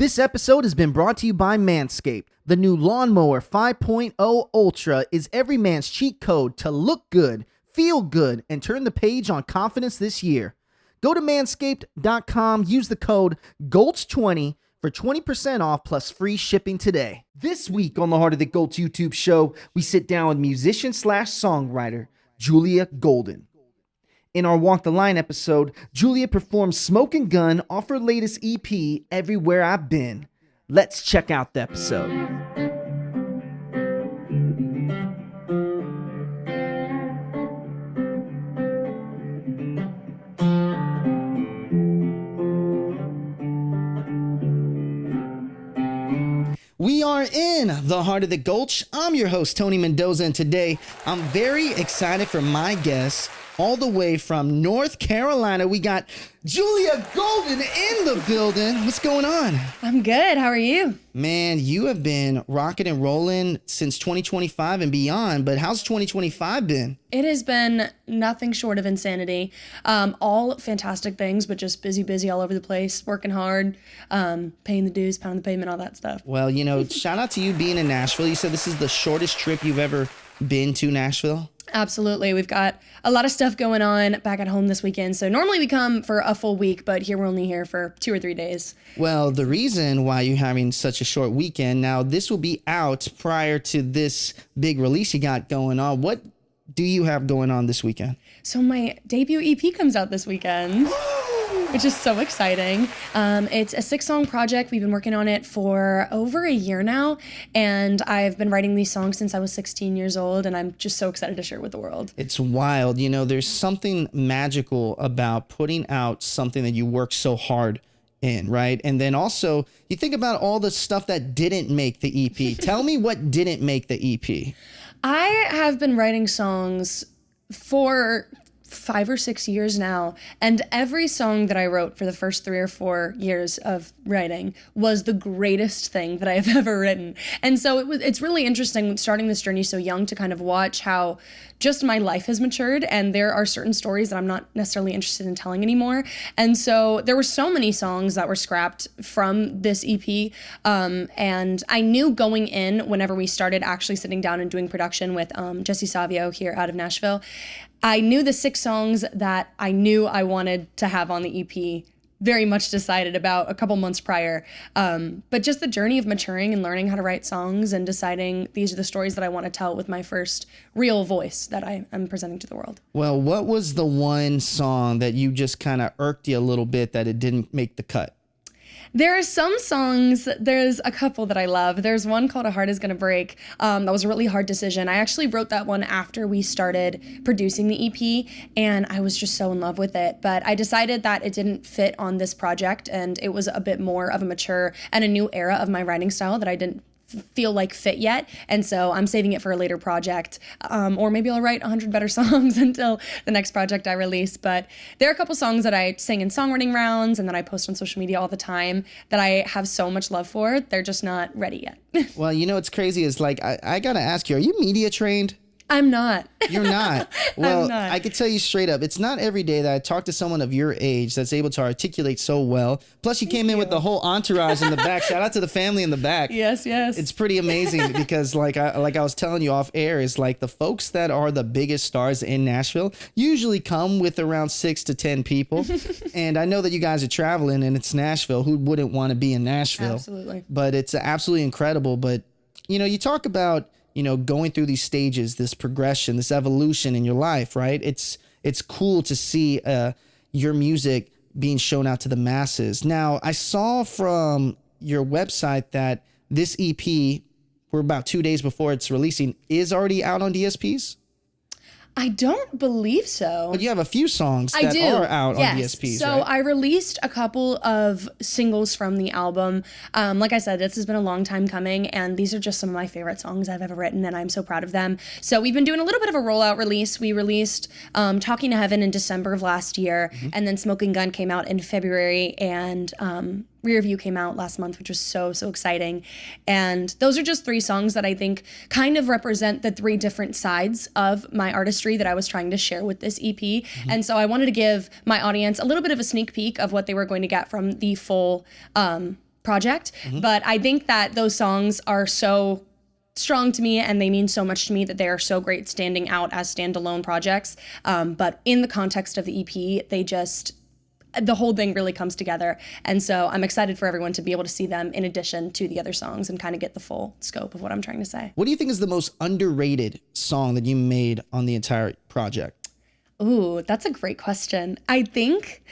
This episode has been brought to you by Manscaped. The new Lawnmower 5.0 Ultra is every man's cheat code to look good, feel good, and turn the page on confidence this year. Go to manscaped.com, use the code GOLTS20 for 20% off plus free shipping today. This week on the Heart of the Gulch YouTube show, we sit down with musician/songwriter Julia Golden. In our Walk the Line episode, Julia performs Smoke and Gun off her latest EP, Everywhere I've Been. Let's check out the episode. We are in the Heart of the Gulch. I'm your host, Tony Mendoza, and today I'm very excited for my guest. All the way from North Carolina, we got Julia Golden in the building. What's going on? I'm good. How are you? Man, you have been rocking and rolling since 2025 and beyond, but how's 2025 been? It has been nothing short of insanity. All fantastic things, but just busy all over the place, working hard, paying the dues, pounding the pavement, all that stuff. Well, you know, shout out to you being in Nashville. You said this is the shortest trip you've ever been to Nashville? Absolutely. We've got a lot of stuff going on back at home this weekend. So normally we come for a full week, but here we're only here for 2 or 3 days. Well, the reason why you're having such a short weekend, now this will be out prior to this big release you got going on. What do you have going on this weekend? So my debut EP comes out this weekend. Which is so exciting. It's a 6-song project. We've been working on it for over a year now, and I've been writing these songs since I was 16 years old, and I'm just so excited to share it with the world. It's wild. You know, there's something magical about putting out something that you work so hard in, right? And then also, you think about all the stuff that didn't make the EP. Tell me what didn't make the EP. I have been writing songs for 5 or 6 years now, and every song that I wrote for the first 3 or 4 years of writing was the greatest thing that I have ever written. And so it's really interesting starting this journey so young to kind of watch how just my life has matured, and there are certain stories that I'm not necessarily interested in telling anymore. And so there were so many songs that were scrapped from this EP, and I knew going in, whenever we started actually sitting down and doing production with Jesse Savio here out of Nashville, I knew the 6 songs that I knew I wanted to have on the EP very much decided about a couple months prior. But just the journey of maturing and learning how to write songs and deciding these are the stories that I want to tell with my first real voice that I'm presenting to the world. Well, what was the one song that you just kind of irked you a little bit that it didn't make the cut? There are some songs, there's a couple that I love. There's one called A Heart Is Gonna Break. That was a really hard decision. I actually wrote that one after we started producing the EP, and I was just so in love with it. But I decided that it didn't fit on this project, and it was a bit more of a mature and a new era of my writing style that I didn't feel like fit yet, and so I'm saving it for a later project, or maybe I'll write 100 better songs until the next project I release. But there are a couple songs that I sing in songwriting rounds and that I post on social media all the time that I have so much love for. They're just not ready yet. Well, you know what's crazy is, like, I gotta ask you, are you media trained? I'm not. You're not. Well, I'm not. I could tell you straight up, it's not every day that I talk to someone of your age that's able to articulate so well. Plus, you came in with the whole entourage in the back. Shout out to the family in the back. Yes. It's pretty amazing because, like I was telling you off air, is like the folks that are the biggest stars in Nashville usually come with around 6 to 10 people. And I know that you guys are traveling and it's Nashville. Who wouldn't want to be in Nashville? Absolutely. But it's absolutely incredible. But, you know, you talk about, you know, going through these stages, this progression, this evolution in your life, right? It's cool to see your music being shown out to the masses. Now, I saw from your website that this EP, we're about 2 days before it's releasing, is already out on DSPs? I don't believe so. But you have a few songs that are out on DSPs, So right? I released a couple of singles from the album. Like I said, this has been a long time coming, and these are just some of my favorite songs I've ever written, and I'm so proud of them. So we've been doing a little bit of a rollout release. We released Talking to Heaven in December of last year, and then Smoking Gun came out in February, and Rear View came out last month, which was so exciting. And those are just 3 songs that I think kind of represent the 3 different sides of my artistry that I was trying to share with this EP. And so I wanted to give my audience a little bit of a sneak peek of what they were going to get from the full project. But I think that those songs are so strong to me and they mean so much to me that they are so great standing out as standalone projects. But in the context of the EP, the whole thing really comes together. And so I'm excited for everyone to be able to see them in addition to the other songs and kind of get the full scope of what I'm trying to say. What do you think is the most underrated song that you made on the entire project? Ooh, that's a great question. I think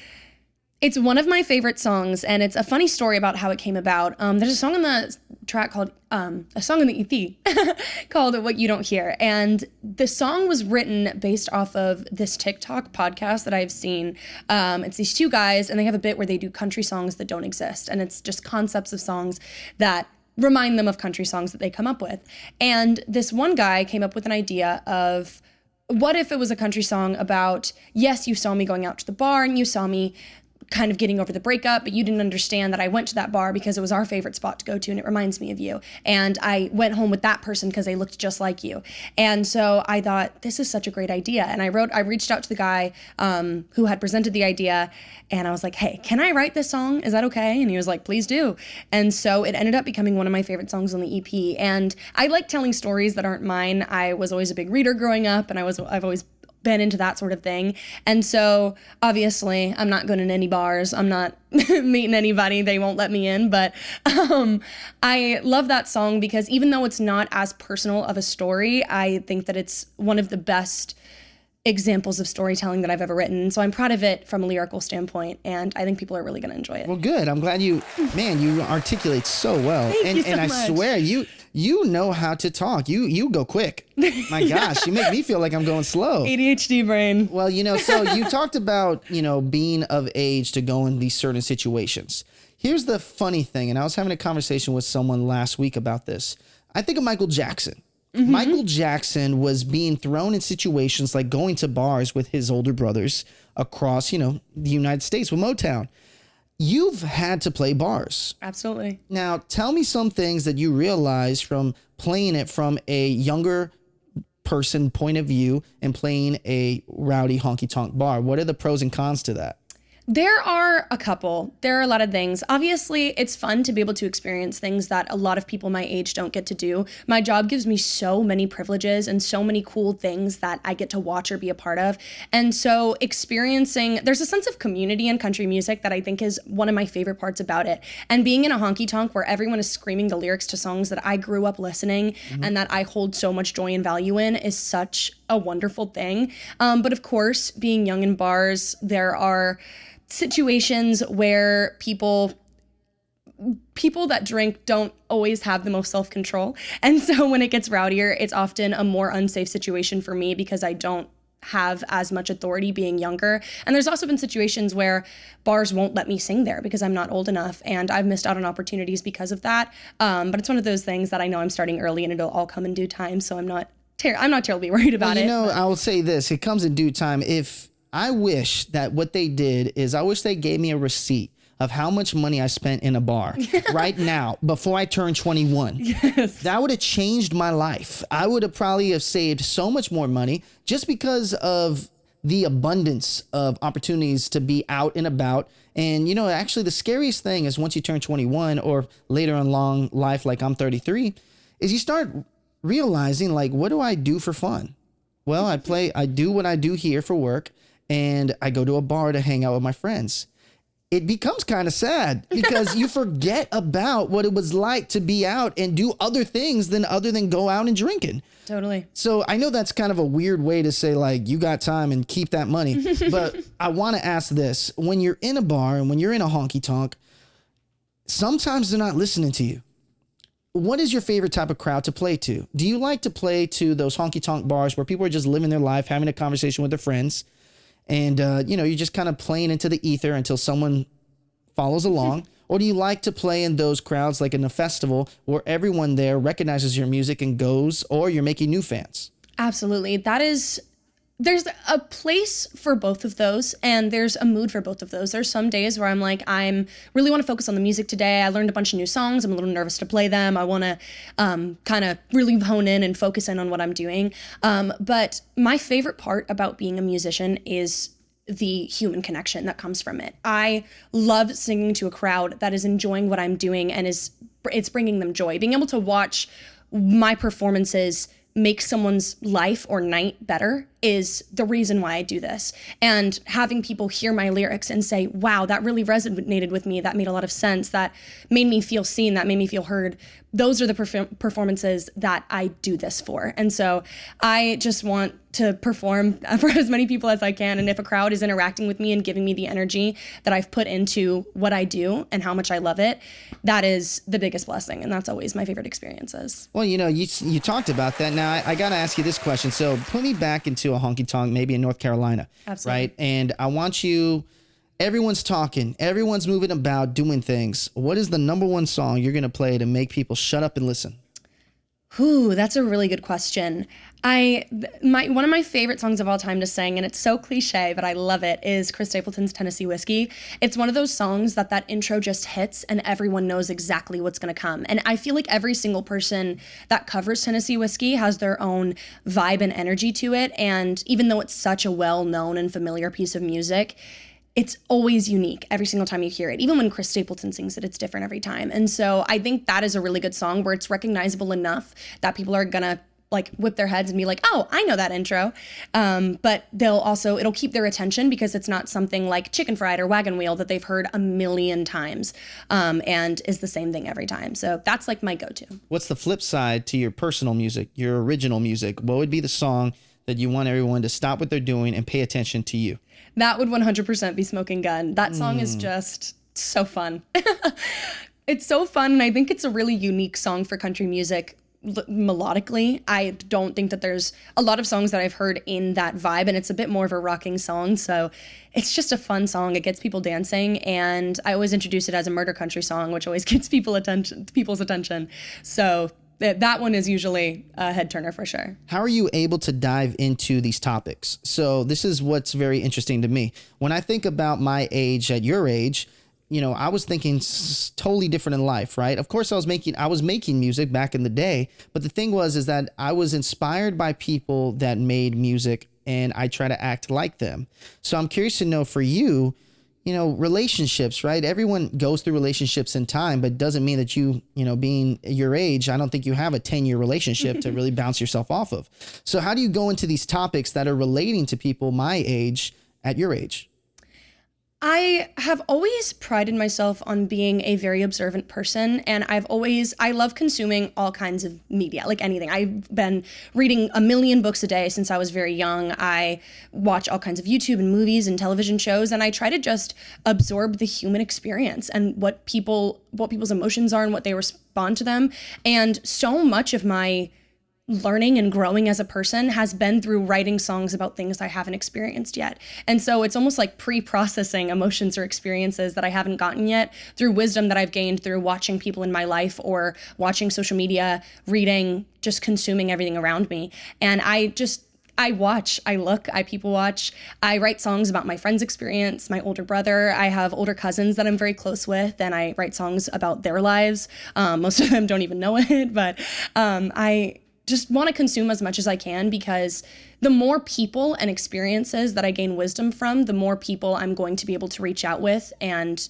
it's one of my favorite songs, and it's a funny story about how it came about. There's a song on the track called, a song on the EP called What You Don't Hear. And the song was written based off of this TikTok podcast that I've seen. It's these two guys, and they have a bit where they do country songs that don't exist. And it's just concepts of songs that remind them of country songs that they come up with. And this one guy came up with an idea of, what if it was a country song about, yes, you saw me going out to the bar and you saw me kind of getting over the breakup, but you didn't understand that I went to that bar because it was our favorite spot to go to and it reminds me of you. And I went home with that person because they looked just like you. And so I thought, this is such a great idea. And I reached out to the guy who had presented the idea, and I was like, hey, can I write this song? Is that okay? And he was like, please do. And so it ended up becoming one of my favorite songs on the EP. And I like telling stories that aren't mine. I was always a big reader growing up, and I've always been into that sort of thing. And so obviously I'm not going in any bars. I'm not meeting anybody. They won't let me in. But I love that song because even though it's not as personal of a story, I think that it's one of the best examples of storytelling that I've ever written. So I'm proud of it from a lyrical standpoint, and I think people are really going to enjoy it. Well, good. I'm glad you articulate so well. Thank you so I much. swear you know how to talk. You go quick. My gosh, you make me feel like I'm going slow. ADHD brain. Well, so you talked about, being of age to go in these certain situations. Here's the funny thing, and I was having a conversation with someone last week about this. I think of Michael Jackson. Mm-hmm. Michael Jackson was being thrown in situations like going to bars with his older brothers across, the United States with Motown. You've had to play bars. Absolutely. Now, tell me some things that you realized from playing it from a younger person point of view and playing a rowdy honky-tonk bar. What are the pros and cons to that? There are a couple. There are a lot of things. Obviously, it's fun to be able to experience things that a lot of people my age don't get to do. My job gives me so many privileges and so many cool things that I get to watch or be a part of. And so there's a sense of community in country music that I think is one of my favorite parts about it. And being in a honky-tonk where everyone is screaming the lyrics to songs that I grew up listening and that I hold so much joy and value in is such a wonderful thing. But of course, being young in bars, there are situations where people that drink don't always have the most self-control. And so when it gets rowdier, it's often a more unsafe situation for me because I don't have as much authority being younger. And there's also been situations where bars won't let me sing there because I'm not old enough, and I've missed out on opportunities because of that. But it's one of those things that I know I'm starting early and it'll all come in due time. So I'm not terribly worried about it. I will say this, it comes in due time. I wish that what they did is I wish they gave me a receipt of how much money I spent in a bar right now before I turned 21. Yes. That would have changed my life. I would have probably have saved so much more money just because of the abundance of opportunities to be out and about. And, actually the scariest thing is once you turn 21 or later in long life, like I'm 33, is you start realizing, like, what do I do for fun? Well, I do what I do here for work, and I go to a bar to hang out with my friends. It becomes kind of sad because you forget about what it was like to be out and do other things other than go out and drinking. Totally. So I know that's kind of a weird way to say, like, you got time and keep that money. But I want to ask this. When you're in a bar and when you're in a honky tonk, sometimes they're not listening to you. What is your favorite type of crowd to play to? Do you like to play to those honky tonk bars where people are just living their life, having a conversation with their friends? And, you're just kind of playing into the ether until someone follows along. Or do you like to play in those crowds like in a festival where everyone there recognizes your music and goes, or you're making new fans? Absolutely. There's a place for both of those, and there's a mood for both of those. There's some days where I'm like, really want to focus on the music today. I learned a bunch of new songs. I'm a little nervous to play them. I want to kind of really hone in and focus in on what I'm doing. But my favorite part about being a musician is the human connection that comes from it. I love singing to a crowd that is enjoying what I'm doing and it's bringing them joy. Being able to watch my performances make someone's life or night better is the reason why I do this. And having people hear my lyrics and say, wow, that really resonated with me. That made a lot of sense. That made me feel seen. That made me feel heard. Those are the performances that I do this for. And so I just want to perform for as many people as I can. And if a crowd is interacting with me and giving me the energy that I've put into what I do and how much I love it, that is the biggest blessing. And that's always my favorite experiences. Well, you talked about that. Now, I got to ask you this question. So put me back into a honky tonk, maybe in North Carolina. Absolutely. Right? And I want you, everyone's talking, everyone's moving about, doing things. What is the number one song you're going to play to make people shut up and listen? Ooh, that's a really good question. One of my favorite songs of all time to sing, and it's so cliche, but I love it, is Chris Stapleton's Tennessee Whiskey. It's one of those songs that intro just hits and everyone knows exactly what's going to come. And I feel like every single person that covers Tennessee Whiskey has their own vibe and energy to it. And even though it's such a well-known and familiar piece of music, it's always unique every single time you hear it. Even when Chris Stapleton sings it, it's different every time. And so I think that is a really good song where it's recognizable enough that people are gonna like whip their heads and be like, oh, I know that intro. But it'll keep their attention because it's not something like Chicken Fried or Wagon Wheel that they've heard a million times and is the same thing every time. So that's like my go-to. What's the flip side to your personal music, your original music? What would be the song that you want everyone to stop what they're doing and pay attention to you? That would 100% be Smoking Gun. That song is just so fun. It's so fun, and I think it's a really unique song for country music melodically. I don't think that there's a lot of songs that I've heard in that vibe, and it's a bit more of a rocking song, so it's just a fun song. It gets people dancing, and I always introduce it as a murder country song, which always gets people's attention. So that one is usually a head turner for sure. How are you able to dive into these topics? So this is what's very interesting to me. When I think about my age at your age, I was thinking totally different in life, right? Of course, I was making music back in the day, but the thing is that I was inspired by people that made music and I try to act like them. So I'm curious to know for you, relationships, right? Everyone goes through relationships in time, but doesn't mean that being your age, I don't think you have a 10-year relationship to really bounce yourself off of. So how do you go into these topics that are relating to people my age at your age? I have always prided myself on being a very observant person, and I love consuming all kinds of media, like anything. I've been reading a million books a day since I was very young. I watch all kinds of YouTube and movies and television shows, and I try to just absorb the human experience and what people's emotions are and what they respond to them. And so much of my learning and growing as a person has been through writing songs about things I haven't experienced yet. And so it's almost like pre-processing emotions or experiences that I haven't gotten yet through wisdom that I've gained through watching people in my life or watching social media, reading, just consuming everything around me. And I watch, I look, I people watch. I write songs about my friend's experience, my older brother. I have older cousins that I'm very close with, and I write songs about their lives. Most of them don't even know it, but I just want to consume as much as I can, because the more people and experiences that I gain wisdom from, the more people I'm going to be able to reach out with and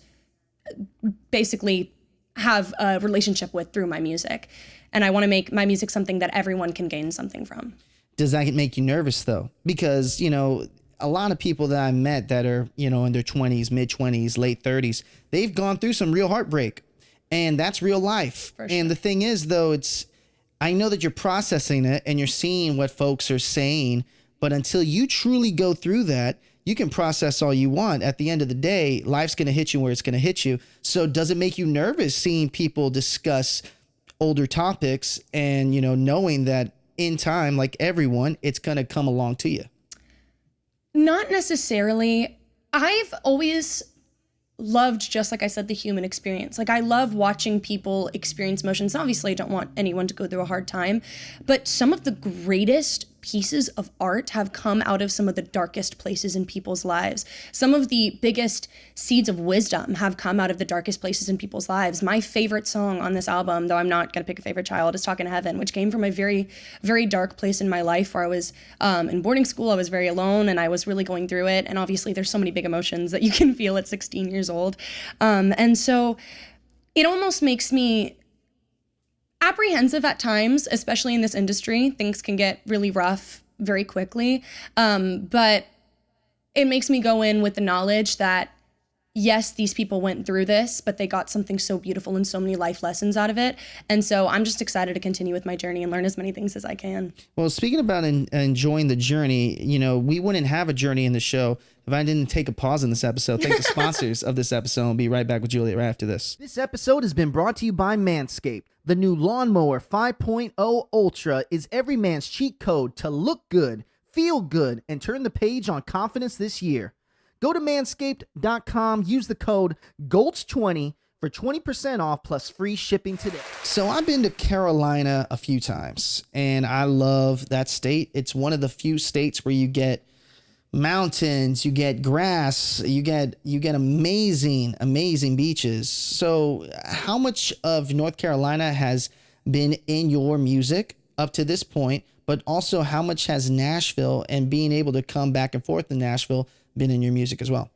basically have a relationship with through my music. And I want to make my music something that everyone can gain something from. Does that make you nervous though? Because, a lot of people that I met that are, in their 20s, mid 20s, late 30s, they've gone through some real heartbreak, and that's real life. For sure. And the thing is though, I know that you're processing it and you're seeing what folks are saying, but until you truly go through that, you can process all you want. At the end of the day, life's going to hit you where it's going to hit you. So does it make you nervous seeing people discuss older topics and, knowing that in time, like everyone, it's going to come along to you? Not necessarily. I've always loved, just like I said, the human experience. Like, I love watching people experience emotions. Obviously, I don't want anyone to go through a hard time, but some of the greatest pieces of art have come out of some of the darkest places in people's lives. Some of the biggest seeds of wisdom have come out of the darkest places in people's lives. My favorite song on this album, though I'm not going to pick a favorite child, is Talking to Heaven, which came from a very, very dark place in my life where I was in boarding school. I was very alone and I was really going through it. And obviously there's so many big emotions that you can feel at 16 years old. And so it almost makes me apprehensive at times, especially in this industry. Things can get really rough very quickly. But it makes me go in with the knowledge that, yes, these people went through this, but they got something so beautiful and so many life lessons out of it. And so I'm just excited to continue with my journey and learn as many things as I can. Well, speaking about enjoying the journey, we wouldn't have a journey in the show if I didn't take a pause in this episode. Thank the sponsors of this episode. I'll be right back with Juliet right after this. This episode has been brought to you by Manscaped. The new Lawnmower 5.0 Ultra is every man's cheat code to look good, feel good, and turn the page on confidence this year. Go to manscaped.com, use the code GULCH20 for 20% off plus free shipping today. So I've been to Carolina a few times, and I love that state. It's one of the few states where you get mountains, you get grass, you get amazing beaches. So how much of North Carolina has been in your music up to this point, but also how much has Nashville and being able to come back and forth to Nashville been in your music as well?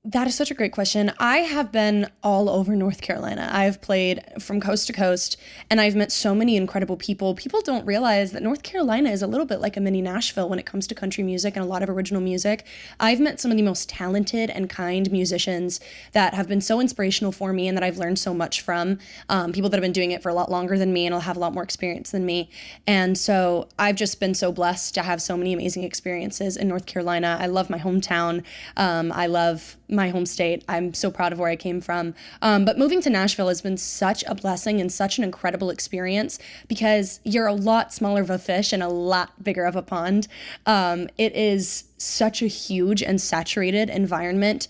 That is such a great question. I have been all over North Carolina. I've played from coast to coast, and I've met so many incredible people. People don't realize that North Carolina is a little bit like a mini Nashville when it comes to country music and a lot of original music. I've met some of the most talented and kind musicians that have been so inspirational for me and that I've learned so much from. People that have been doing it for a lot longer than me and will have a lot more experience than me. And so I've just been so blessed to have so many amazing experiences in North Carolina. I love my hometown. I love my home state. I'm so proud of where I came from. But moving to Nashville has been such a blessing and such an incredible experience because you're a lot smaller of a fish and a lot bigger of a pond. It is such a huge and saturated environment,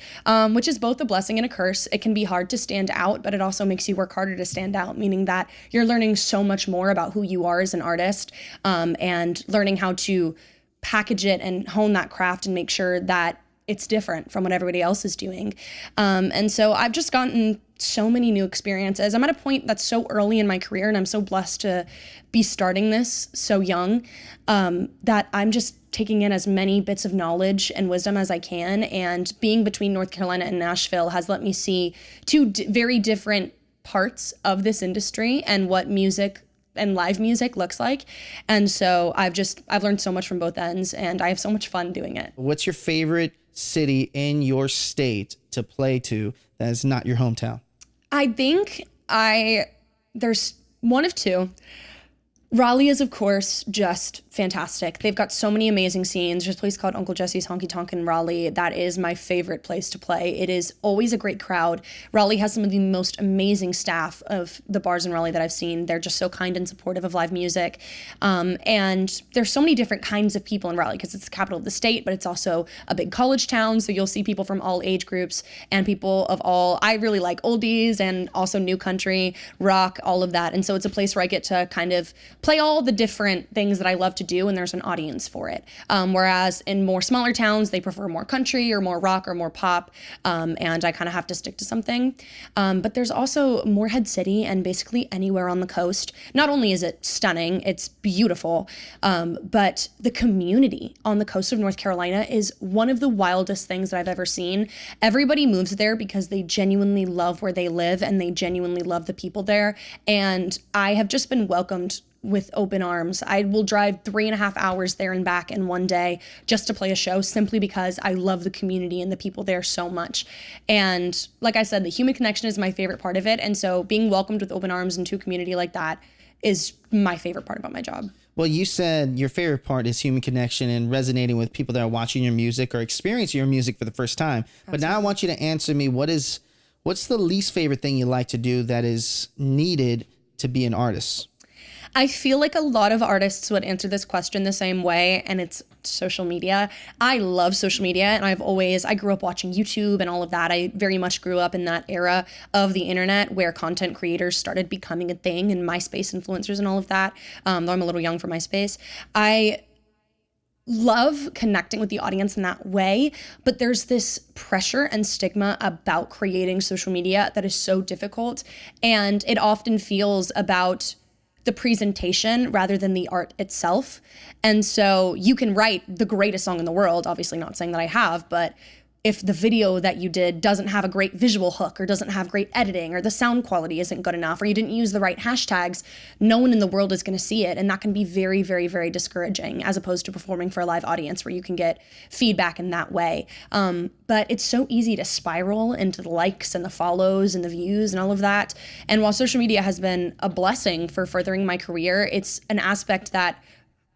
which is both a blessing and a curse. It can be hard to stand out, but it also makes you work harder to stand out, meaning that you're learning so much more about who you are as an artist, and learning how to package it and hone that craft and make sure that it's different from what everybody else is doing. And so I've just gotten so many new experiences. I'm at a point that's so early in my career, and I'm so blessed to be starting this so young, that I'm just taking in as many bits of knowledge and wisdom as I can. And being between North Carolina and Nashville has let me see two very different parts of this industry and what music and live music looks like. And so I've learned so much from both ends, and I have so much fun doing it. What's your favorite city in your state to play to that is not your hometown? I think there's one of two. Raleigh is, of course, just fantastic. They've got so many amazing scenes. There's a place called Uncle Jesse's Honky Tonk in Raleigh. That is my favorite place to play. It is always a great crowd. Raleigh has some of the most amazing staff of the bars in Raleigh that I've seen. They're just so kind and supportive of live music. And there's so many different kinds of people in Raleigh because it's the capital of the state, but it's also a big college town. So you'll see people from all age groups and people of all. I really like oldies and also new country, rock, all of that. And so it's a place where I get to kind of play all the different things that I love to do, and there's an audience for it. Whereas in more smaller towns, they prefer more country or more rock or more pop, and I kind of have to stick to something. But there's also Morehead City and basically anywhere on the coast. Not only is it stunning, it's beautiful, but the community on the coast of North Carolina is one of the wildest things that I've ever seen. Everybody moves there because they genuinely love where they live and they genuinely love the people there. And I have just been welcomed with open arms. I will drive 3.5 hours there and back in one day just to play a show simply because I love the community and the people there so much. And like I said, the human connection is my favorite part of it. And so being welcomed with open arms into a community like that is my favorite part about my job. Well, you said your favorite part is human connection and resonating with people that are watching your music or experiencing your music for the first time. Absolutely. But now I want you to answer me, what's the least favorite thing you like to do that is needed to be an artist? I feel like a lot of artists would answer this question the same way, and it's social media. I love social media, and I grew up watching YouTube and all of that. I very much grew up in that era of the internet where content creators started becoming a thing, and MySpace influencers and all of that, though I'm a little young for MySpace. I love connecting with the audience in that way, but there's this pressure and stigma about creating social media that is so difficult, and it often feels about the presentation rather than the art itself. And so you can write the greatest song in the world, obviously not saying that I have, but if the video that you did doesn't have a great visual hook or doesn't have great editing or the sound quality isn't good enough or you didn't use the right hashtags, no one in the world is going to see it. And that can be very, very, very discouraging as opposed to performing for a live audience where you can get feedback in that way. But it's so easy to spiral into the likes and the follows and the views and all of that. And while social media has been a blessing for furthering my career, it's an aspect that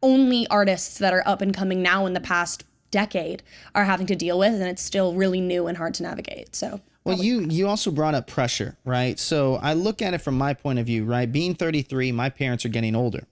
only artists that are up and coming now in the past decade are having to deal with, and it's still really new and hard to navigate. So well, you also brought up pressure, right? So I look at it from my point of view, right? Being 33, my parents are getting older,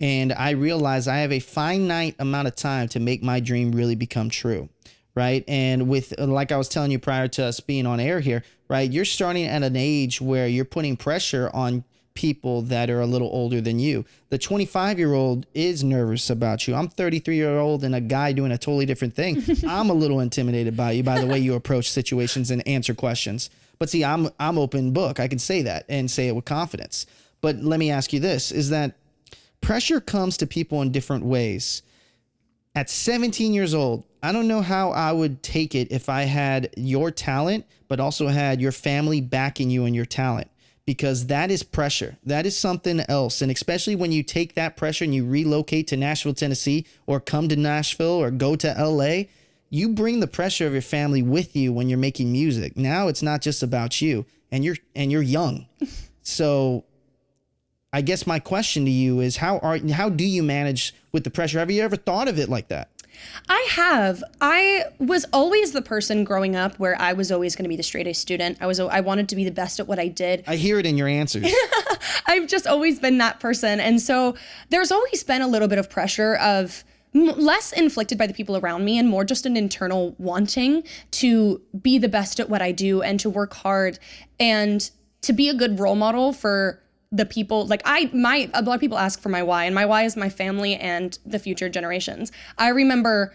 and I realize I have a finite amount of time to make my dream really become true, right? And with, like I was telling you prior to us being on air here, right? You're starting at an age where you're putting pressure on people that are a little older than you. The 25-year-old is nervous about you. I'm 33-year-old and a guy doing a totally different thing. I'm a little intimidated by you, by the way you approach situations and answer questions. But see, I'm open book. I can say that and say it with confidence. But let me ask you this, is that pressure comes to people in different ways. At 17 years old, I don't know how I would take it if I had your talent, but also had your family backing you and your talent. Because that is pressure. That is something else. And especially when you take that pressure and you relocate to Nashville, Tennessee, or come to Nashville or go to LA, you bring the pressure of your family with you when you're making music. Now it's not just about you, and you're young. So I guess my question to you is how do you manage with the pressure? Have you ever thought of it like that? I have. I was always the person growing up where I was always going to be the straight A student. I wanted to be the best at what I did. I hear it in your answers. I've just always been that person. And so there's always been a little bit of pressure of less inflicted by the people around me and more just an internal wanting to be the best at what I do and to work hard and to be a good role model for the people. Like a lot of people ask for my why, and my why is my family and the future generations. I remember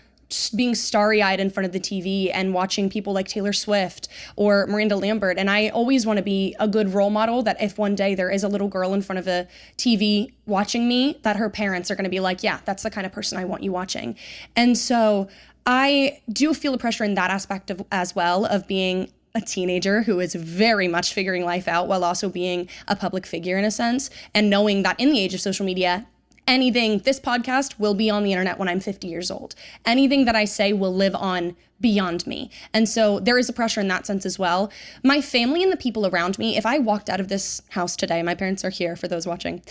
being starry-eyed in front of the TV and watching people like Taylor Swift or Miranda Lambert, and I always want to be a good role model that if one day there is a little girl in front of a TV watching me, that her parents are going to be like, yeah, that's the kind of person I want you watching. And so I do feel the pressure in that aspect as well of being a teenager who is very much figuring life out while also being a public figure in a sense, and knowing that in the age of social media, this podcast will be on the internet when I'm 50 years old. Anything that I say will live on beyond me. And so there is a pressure in that sense as well. My family and the people around me, if I walked out of this house today, my parents are here for those watching,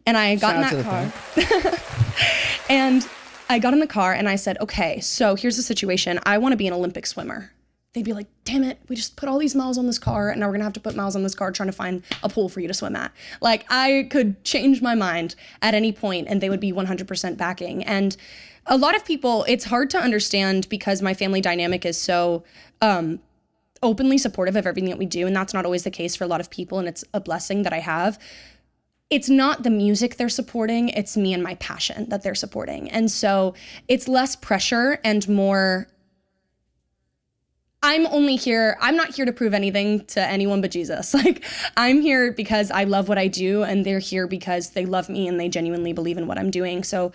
and I got in that car and I got in the car and I said, okay, so here's the situation. I want to be an Olympic swimmer. They'd be like, damn it, we just put all these miles on this car and now we're gonna have to put miles on this car trying to find a pool for you to swim at. Like, I could change my mind at any point and they would be 100% backing. And a lot of people, it's hard to understand because my family dynamic is so openly supportive of everything that we do, and that's not always the case for a lot of people, and it's a blessing that I have. It's not the music they're supporting, it's me and my passion that they're supporting. And so it's less pressure and more, I'm not here to prove anything to anyone but Jesus. Like, I'm here because I love what I do, and they're here because they love me and they genuinely believe in what I'm doing. So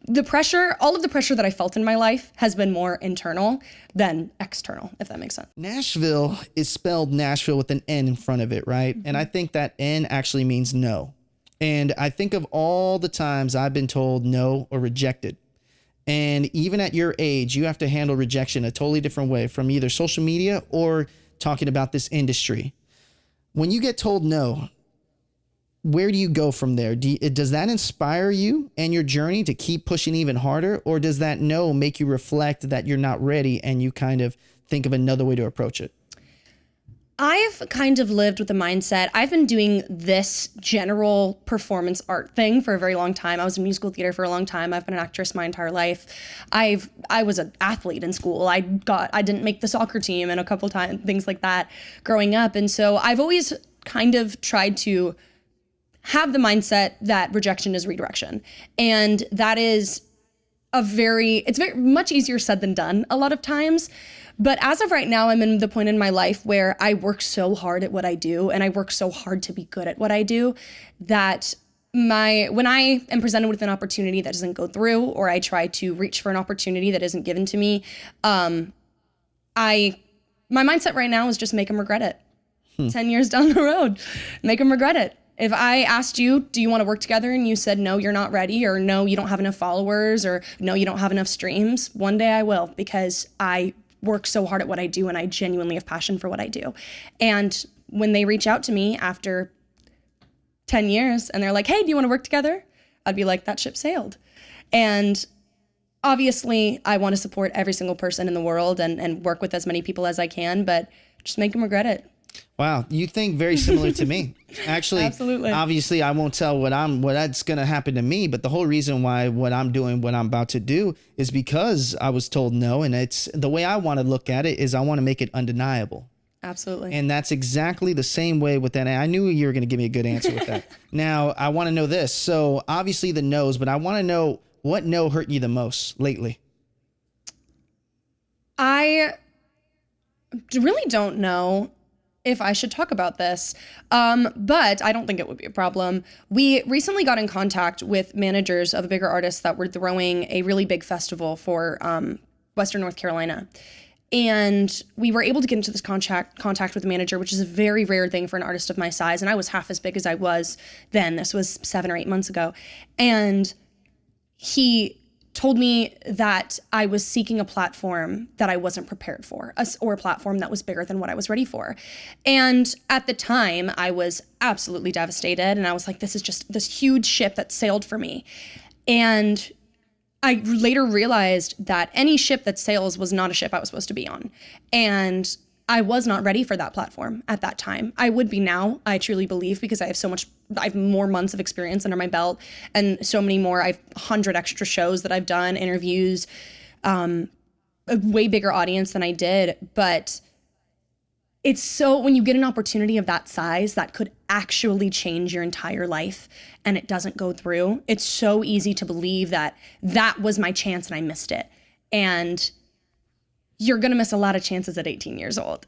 all of the pressure that I felt in my life has been more internal than external, if that makes sense. Nashville is spelled Nashville with an N in front of it, right? Mm-hmm. And I think that N actually means no. And I think of all the times I've been told no or rejected. And even at your age, you have to handle rejection a totally different way from either social media or talking about this industry. When you get told no, where do you go from there? Does that inspire you and your journey to keep pushing even harder? Or does that no make you reflect that you're not ready and you kind of think of another way to approach it? I've kind of lived with the mindset. I've been doing this general performance art thing for a very long time. I was in musical theater for a long time. I've been an actress my entire life. I was an athlete in school. I didn't make the soccer team and a couple times, things like that growing up. And so I've always kind of tried to have the mindset that rejection is redirection. And that is it's very much easier said than done a lot of times. But as of right now, I'm in the point in my life where I work so hard at what I do, and I work so hard to be good at what I do, that when I am presented with an opportunity that doesn't go through, or I try to reach for an opportunity that isn't given to me, my mindset right now is just make them regret it. 10 years down the road, make them regret it. If I asked you, do you want to work together? And you said, no, you're not ready, or no, you don't have enough followers, or no, you don't have enough streams. One day I will, because I work so hard at what I do, and I genuinely have passion for what I do. And when they reach out to me after 10 years and they're like, hey, do you want to work together? I'd be like, that ship sailed. And obviously I want to support every single person in the world and work with as many people as I can, but just make them regret it. Wow, you think very similar to me. Actually, Absolutely. Obviously, I won't tell what's going to happen to me, but the whole reason why what I'm doing, what I'm about to do, is because I was told no, and it's the way I want to look at it is I want to make it undeniable. Absolutely. And that's exactly the same way with that. I knew you were going to give me a good answer with that. Now, I want to know this. So obviously the no's, but I want to know what no hurt you the most lately. I really don't know if I should talk about this, but I don't think it would be a problem. We recently got in contact with managers of bigger artists that were throwing a really big festival for Western North Carolina. And we were able to get into this contact with the manager, which is a very rare thing for an artist of my size. And I was half as big as I was then. This was 7 or 8 months ago. And he told me that I was seeking a platform that I wasn't prepared for, or a platform that was bigger than what I was ready for. And at the time, I was absolutely devastated. And I was like, this is just this huge ship that sailed for me. And I later realized that any ship that sails was not a ship I was supposed to be on. And I was not ready for that platform at that time. I would be now, I truly believe, because I have more months of experience under my belt, and so many more. I have 100 extra shows that I've done, interviews, a way bigger audience than I did. But it's so, when you get an opportunity of that size that could actually change your entire life and it doesn't go through, it's so easy to believe that that was my chance and I missed it. And you're going to miss a lot of chances at 18 years old.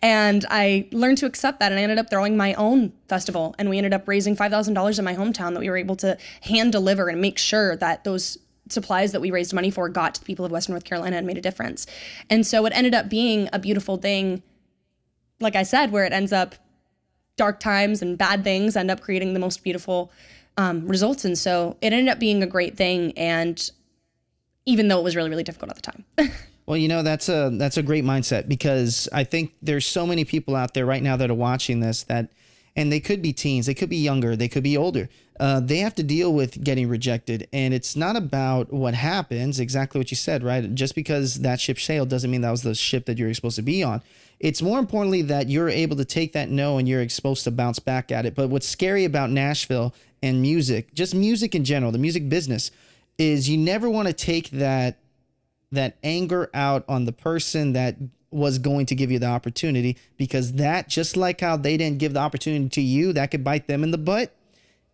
And I learned to accept that. And I ended up throwing my own festival, and we ended up raising $5,000 in my hometown that we were able to hand deliver and make sure that those supplies that we raised money for got to the people of Western North Carolina and made a difference. And so it ended up being a beautiful thing, like I said, where it ends up dark times and bad things end up creating the most beautiful results. And so it ended up being a great thing. And even though it was really, really difficult at the time. Well, you know, that's a great mindset, because I think there's so many people out there right now that are watching this and they could be teens, they could be younger, they could be older. They have to deal with getting rejected, and it's not about what happens, exactly what you said, right? Just because that ship sailed doesn't mean that was the ship that you're supposed to be on. It's more importantly that you're able to take that no and you're supposed to bounce back at it. But what's scary about Nashville and music, just music in general, the music business, is you never want to take that anger out on the person that was going to give you the opportunity, because that, just like how they didn't give the opportunity to you, that could bite them in the butt.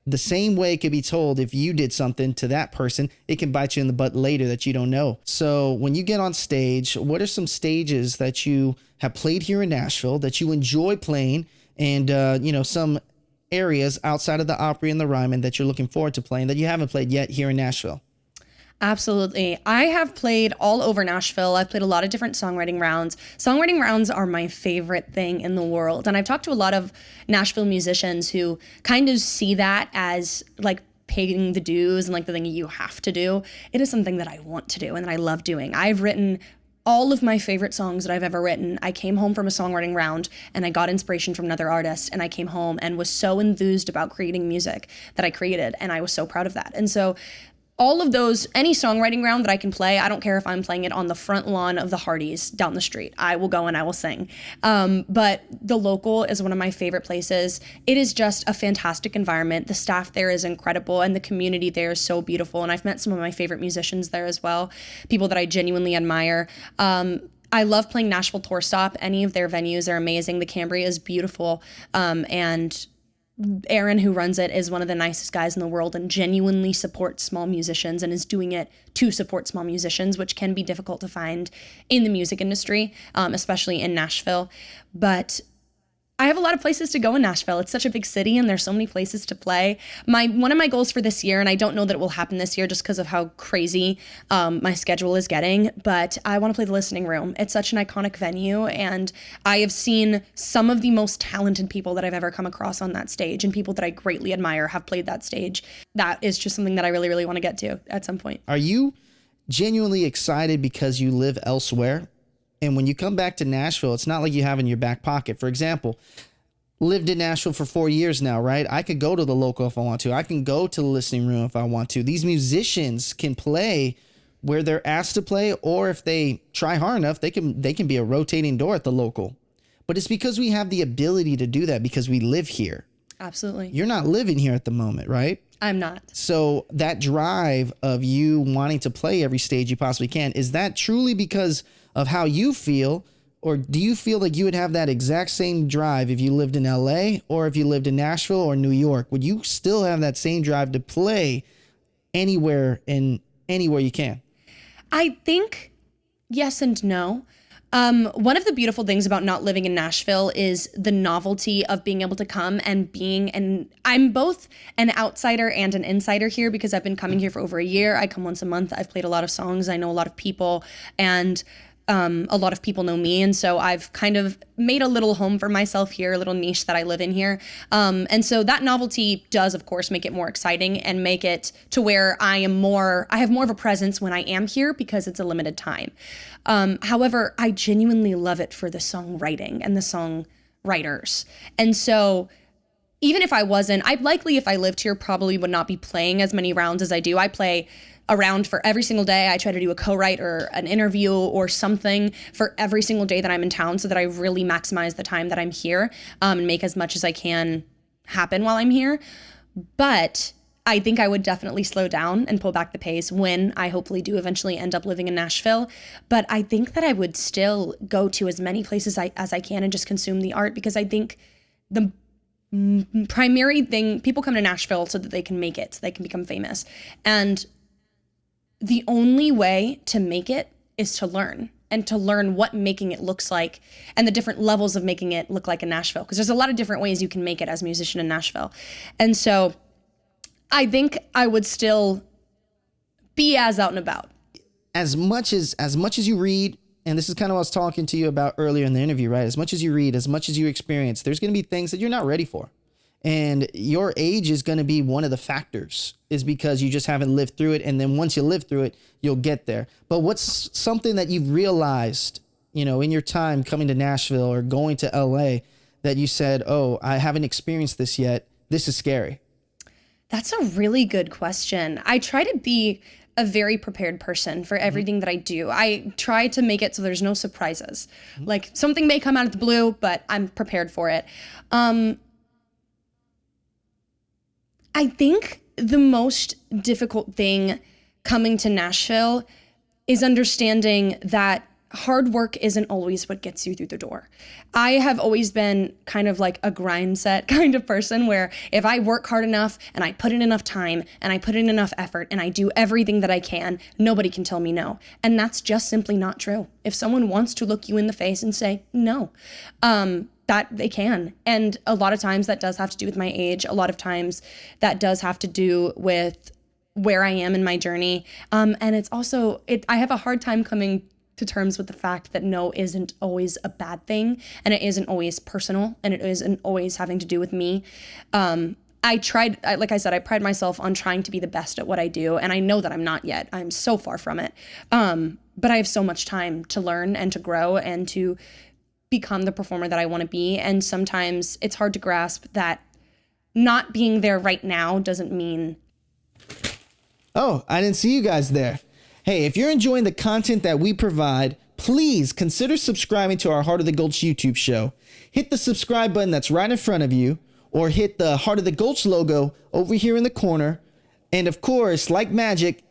The same way it could be told if you did something to that person, it can bite you in the butt later that you don't know. So when you get on stage, what are some stages that you have played here in Nashville that you enjoy playing, and some areas outside of the Opry and the Ryman that you're looking forward to playing that you haven't played yet here in Nashville? Absolutely. I have played all over Nashville. I've played a lot of different songwriting rounds. Songwriting rounds are my favorite thing in the world. And I've talked to a lot of Nashville musicians who kind of see that as like paying the dues and like the thing you have to do. It is something that I want to do and that I love doing. I've written all of my favorite songs that I've ever written. I came home from a songwriting round and I got inspiration from another artist, and I came home and was so enthused about creating music that I created, and I was so proud of that. And so all of those, any songwriting round that I can play, I don't care if I'm playing it on the front lawn of the Hardys down the street. I will go and I will sing. But the local is one of my favorite places. It is just a fantastic environment. The staff there is incredible, and the community there is so beautiful. And I've met some of my favorite musicians there as well, people that I genuinely admire. I love playing Nashville Tour Stop. Any of their venues are amazing. The Cambria is beautiful. And Aaron, who runs it, is one of the nicest guys in the world and genuinely supports small musicians and is doing it to support small musicians, which can be difficult to find in the music industry, especially in Nashville. But I have a lot of places to go in Nashville. It's such a big city and there's so many places to play. One of my goals for this year, and I don't know that it will happen this year just because of how crazy my schedule is getting, but I want to play the Listening Room. It's such an iconic venue, and I have seen some of the most talented people that I've ever come across on that stage, and people that I greatly admire have played that stage. That is just something that I really, really want to get to at some point. Are you genuinely excited because you live elsewhere? And when you come back to Nashville, it's not like you have in your back pocket. For example, lived in Nashville for 4 years now, right? I could go to the local if I want to. I can go to the Listening Room if I want to. These musicians can play where they're asked to play, or if they try hard enough, they can be a rotating door at the local. But it's because we have the ability to do that because we live here. Absolutely. You're not living here at the moment, right? I'm not. So that drive of you wanting to play every stage you possibly can, is that truly because of how you feel, or do you feel like you would have that exact same drive if you lived in LA or if you lived in Nashville or New York? Would you still have that same drive to play anywhere you can? I think yes and no. One of the beautiful things about not living in Nashville is the novelty of being able to come and I'm both an outsider and an insider here because I've been coming here for over a year. I come once a month. I've played a lot of songs. I know a lot of people, and a lot of people know me. And so I've kind of made a little home for myself here, a little niche that I live in here. And so that novelty does, of course, make it more exciting and make it to where I have more of a presence when I am here because it's a limited time. However, I genuinely love it for the songwriting and the songwriters. And so even if I wasn't, if I lived here, probably would not be playing as many rounds as I do. I play a round for every single day. I try to do a co-write or an interview or something for every single day that I'm in town so that I really maximize the time that I'm here, and make as much as I can happen while I'm here. But I think I would definitely slow down and pull back the pace when I hopefully do eventually end up living in Nashville. But I think that I would still go to as many places as I can and just consume the art, because I think the primary thing, people come to Nashville so that they can make it, so they can become famous. And the only way to make it is to learn, and to learn what making it looks like and the different levels of making it look like in Nashville, because there's a lot of different ways you can make it as a musician in Nashville. And so I think I would still be as out and about. As much as you read, and this is kind of what I was talking to you about earlier in the interview, right? As much as you read, as much as you experience, there's going to be things that you're not ready for. And your age is going to be one of the factors, is because you just haven't lived through it. And then once you live through it, you'll get there. But what's something that you've realized, in your time coming to Nashville or going to LA, that you said, oh, I haven't experienced this yet. This is scary. That's a really good question. I try to be a very prepared person for everything that I do. I try to make it so there's no surprises. Like, something may come out of the blue, but I'm prepared for it. I think the most difficult thing coming to Nashville is understanding that hard work isn't always what gets you through the door. I have always been kind of like a grind set kind of person, where if I work hard enough and I put in enough time and I put in enough effort and I do everything that I can, nobody can tell me no. And that's just simply not true. If someone wants to look you in the face and say no, that they can. And a lot of times that does have to do with my age. A lot of times that does have to do with where I am in my journey. And it's also, I have a hard time coming to terms with the fact that no isn't always a bad thing, and it isn't always personal, and it isn't always having to do with me. Like I said, I pride myself on trying to be the best at what I do, and I know that I'm not yet. I'm so far from it. But I have so much time to learn and to grow and to become the performer that I want to be. And sometimes it's hard to grasp that not being there right now doesn't mean. Oh, I didn't see you guys there. Hey, if you're enjoying the content that we provide, please consider subscribing to our Heart of the Gulch YouTube show. Hit the subscribe button that's right in front of you, or hit the Heart of the Gulch logo over here in the corner. And of course, like magic,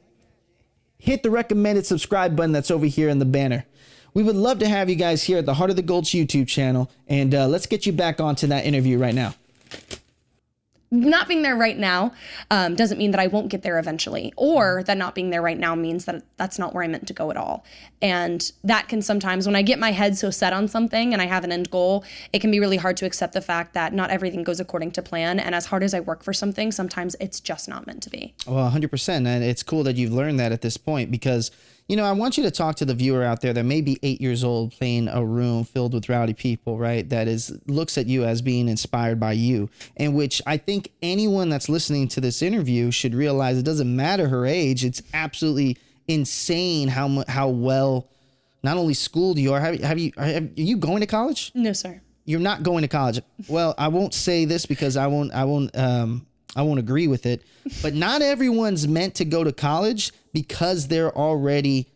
hit the recommended subscribe button that's over here in the banner. We would love to have you guys here at the Heart of the Gulch YouTube channel, and let's get you back onto that interview right now. not being there right now doesn't mean that I won't get there eventually, or that not being there right now means that that's not where I meant to go at all. And that can sometimes, when I get my head so set on something and I have an end goal, it can be really hard to accept the fact that not everything goes according to plan. And as hard as I work for something, sometimes it's just not meant to be. Well, 100%. And it's cool that you've learned that at this point, because I want you to talk to the viewer out there that may be 8 years old playing a room filled with rowdy people, right? That looks at you as being inspired by you, and which I think anyone that's listening to this interview should realize it doesn't matter her age. It's absolutely insane how well not only schooled you are. Are you going to college? No, sir. You're not going to college. Well, I won't say this because I won't agree with it, but not everyone's meant to go to college because they're already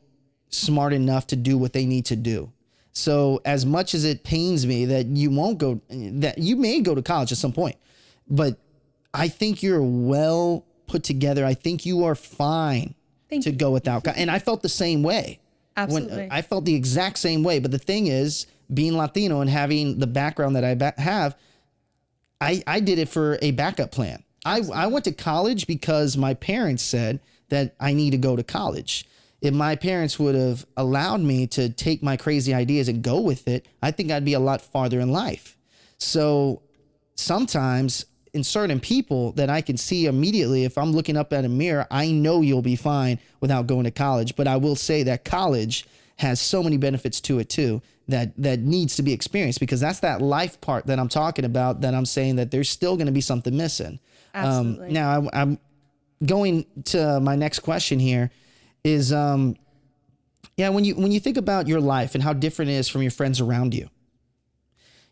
smart enough to do what they need to do. So as much as it pains me that you may go to college at some point, but I think you're well put together. I think you are fine to go without college. And I felt the same way. Absolutely. I felt the exact same way. But the thing is, being Latino and having the background that I have, I did it for a backup plan. I went to college because my parents said that I need to go to college. If my parents would have allowed me to take my crazy ideas and go with it, I think I'd be a lot farther in life. So sometimes in certain people that I can see immediately, if I'm looking up at a mirror, I know you'll be fine without going to college. But I will say that college has so many benefits to it too, that needs to be experienced, because that's that life part that I'm talking about, that I'm saying that there's still going to be something missing. Absolutely. Now I'm going to my next question here is, when you think about your life and how different it is from your friends around you,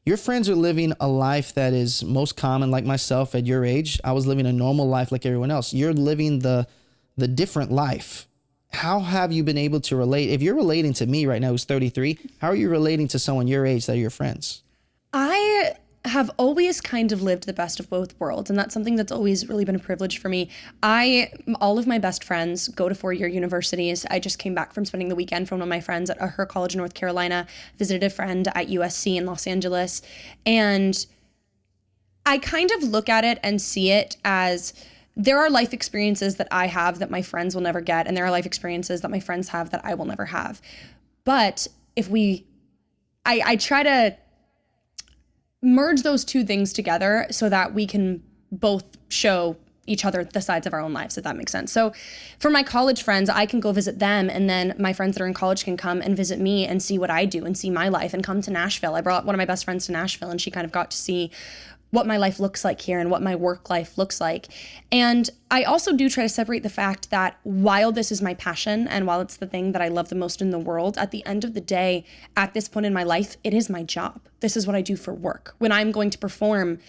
your friends are living a life that is most common, like myself at your age. I was living a normal life like everyone else. You're living the different life. How have you been able to relate? If you're relating to me right now, who's 33, how are you relating to someone your age that are your friends? I have always kind of lived the best of both worlds, and that's something that's always really been a privilege for me. All of my best friends go to 4-year universities. I just came back from spending the weekend from one of my friends at her college in North Carolina, visited a friend at USC in Los Angeles, and I kind of look at it and see it as there are life experiences that I have that my friends will never get, and there are life experiences that my friends have that I will never have. But I try to merge those two things together so that we can both show each other the sides of our own lives, if that makes sense. So for my college friends, I can go visit them, and then my friends that are in college can come and visit me and see what I do and see my life and come to Nashville. I brought one of my best friends to Nashville, and she kind of got to see what my life looks like here and what my work life looks like. And I also do try to separate the fact that while this is my passion and while it's the thing that I love the most in the world, at the end of the day, at this point in my life, it is my job. This is what I do for work. When I'm going to perform,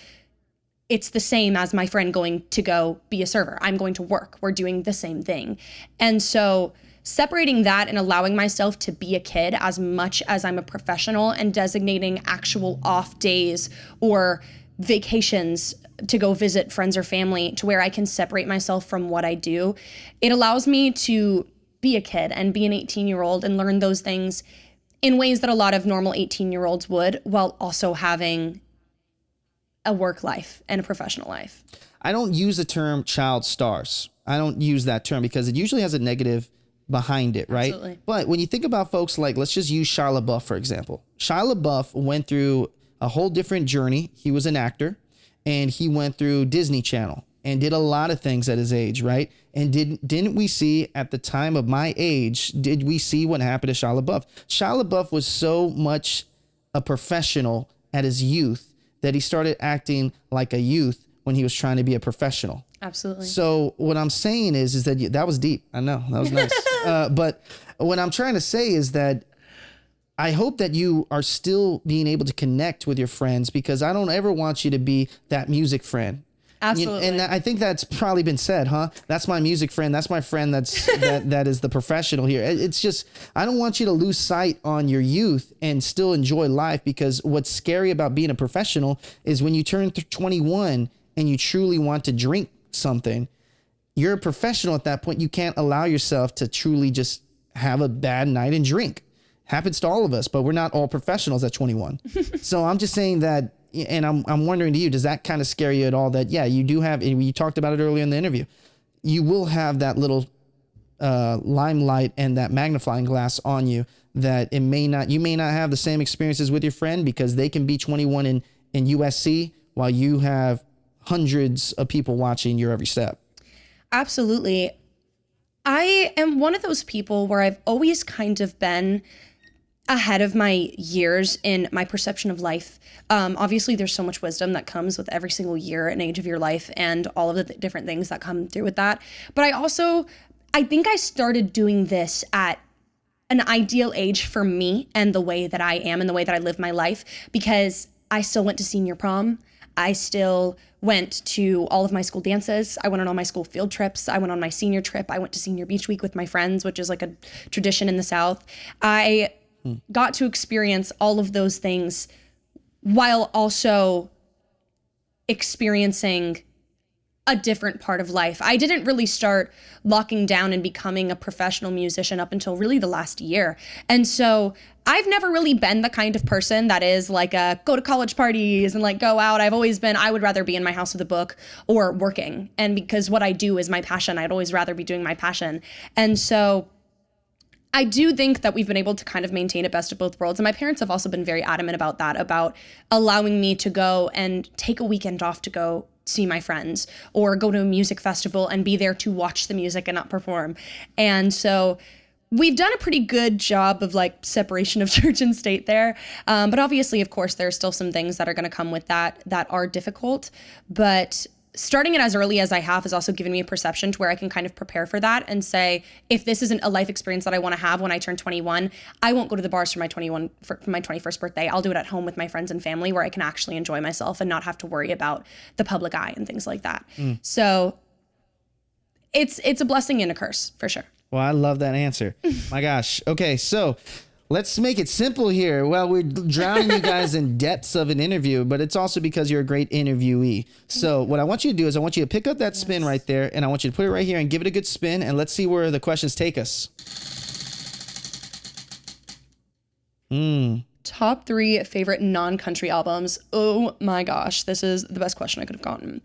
it's the same as my friend going to go be a server. I'm going to work. We're doing the same thing. And so separating that and allowing myself to be a kid as much as I'm a professional, and designating actual off days or vacations to go visit friends or family to where I can separate myself from what I do, it allows me to be a kid and be an 18-year-old and learn those things in ways that a lot of normal 18-year-olds would, while also having a work life and a professional life. I don't use the term child stars. I don't use that term because it usually has a negative behind it, right? Absolutely. But when you think about folks like, let's just use Shia LaBeouf, for example. Shia LaBeouf went through a whole different journey. He was an actor, and he went through Disney Channel and did a lot of things at his age, right? And didn't we see at the time of my age, did we see what happened to Shia LaBeouf? Shia LaBeouf was so much a professional at his youth that he started acting like a youth when he was trying to be a professional. Absolutely. So what I'm saying is that was deep. I know, that was nice. But what I'm trying to say is that I hope that you are still being able to connect with your friends, because I don't ever want you to be that music friend. Absolutely. And I think that's probably been said, huh? That's my music friend. That's my friend. That is the professional here. It's just, I don't want you to lose sight on your youth and still enjoy life, because what's scary about being a professional is when you turn 21 and you truly want to drink something, you're a professional at that point. You can't allow yourself to truly just have a bad night and drink. Happens to all of us, but we're not all professionals at 21. So I'm just saying that and I'm wondering to you, does that kind of scare you at all? That you do have. You talked about it earlier in the interview. You will have that little limelight and that magnifying glass on you. That you may not have the same experiences with your friend because they can be 21 in USC while you have hundreds of people watching your every step. Absolutely. I am one of those people where I've always kind of been ahead of my years in my perception of life. Obviously, there's so much wisdom that comes with every single year and age of your life and all of the different things that come through with that. But I think I started doing this at an ideal age for me and the way that I am and the way that I live my life, because I still went to senior prom. I still went to all of my school dances. I went on all my school field trips. I went on my senior trip. I went to senior beach week with my friends, which is like a tradition in the South. I got to experience all of those things while also experiencing a different part of life. I didn't really start locking down and becoming a professional musician up until really the last year. And so I've never really been the kind of person that is like go to college parties and like go out. I've always been, I would rather be in my house with a book or working. And because what I do is my passion, I'd always rather be doing my passion. And so I do think that we've been able to kind of maintain a best of both worlds. And my parents have also been very adamant about that, about allowing me to go and take a weekend off to go see my friends or go to a music festival and be there to watch the music and not perform. And so we've done a pretty good job of like separation of church and state there. But obviously, of course, there are still some things that are going to come with that are difficult. But starting it as early as I have has also given me a perception to where I can kind of prepare for that and say, if this isn't a life experience that I want to have when I turn 21, I won't go to the bars for my 21st birthday. I'll do it at home with my friends and family where I can actually enjoy myself and not have to worry about the public eye and things like that. So it's a blessing and a curse for sure. Well, I love that answer. My gosh. Okay, so let's make it simple here. Well, we're drowning you guys in depths of an interview, but it's also because you're a great interviewee. So what I want you to do is I want you to pick up that spin right there, and I want you to put it right here and give it a good spin, and let's see where the questions take us. Top 3 favorite non-country albums. Oh my gosh, this is the best question I could have gotten.